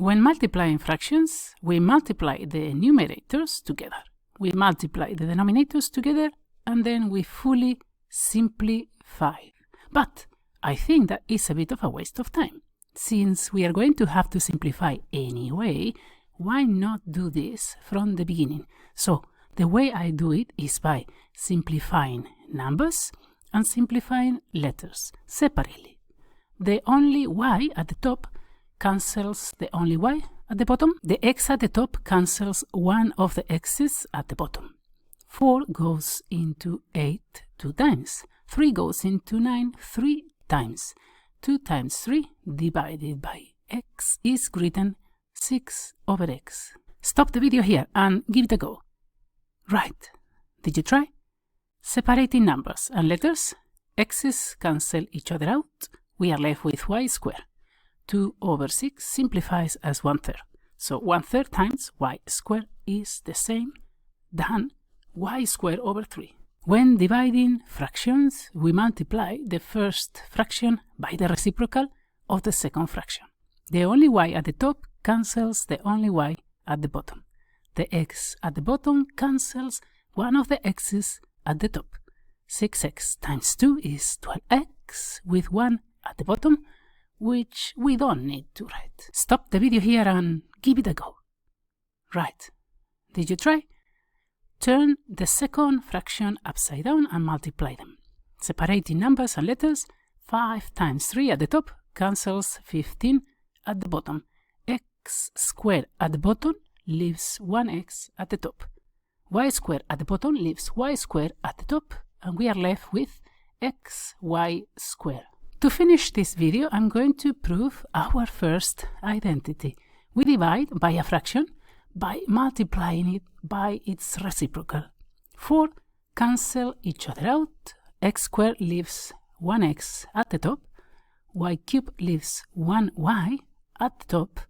When multiplying fractions, we multiply the numerators together. We multiply the denominators together, and then we fully simplify. But I think that is a bit of a waste of time. Since we are going to have to simplify anyway, why not do this from the beginning? So the way I do it is by simplifying numbers and simplifying letters separately. The only y at the top cancels the only y at the bottom. The x at the top cancels one of the x's at the bottom. 4 goes into 8 2 times. 3 goes into 9 3 times. 2 times 3 divided by x is written 6 over x. Stop the video here and give it a go. Right. Did you try? Separating numbers and letters, x's cancel each other out. We are left with y squared. 2 over 6 simplifies as 1/3. So 1/3 times y squared is the same than y squared over 3. When dividing fractions, we multiply the first fraction by the reciprocal of the second fraction. The only y at the top cancels the only y at the bottom. The x at the bottom cancels one of the x's at the top. 6x times 2 is 12x with 1 at the bottom, which we don't need to write. Stop the video here and give it a go. Right. Did you try? Turn the second fraction upside down and multiply them. Separating numbers and letters, 5 times 3 at the top cancels 15 at the bottom. X squared at the bottom leaves 1x at the top. Y squared at the bottom leaves y squared at the top, and we are left with xy squared. To finish this video, I'm going to prove our first identity. We divide by a fraction by multiplying it by its reciprocal. 4 cancel each other out. X squared leaves 1x at the top. Y cubed leaves 1y at the top.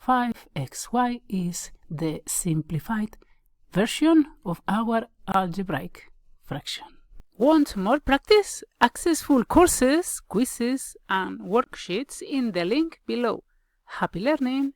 5xy is the simplified version of our algebraic fraction. Want more practice? Access full courses, quizzes, and worksheets in the link below. Happy learning!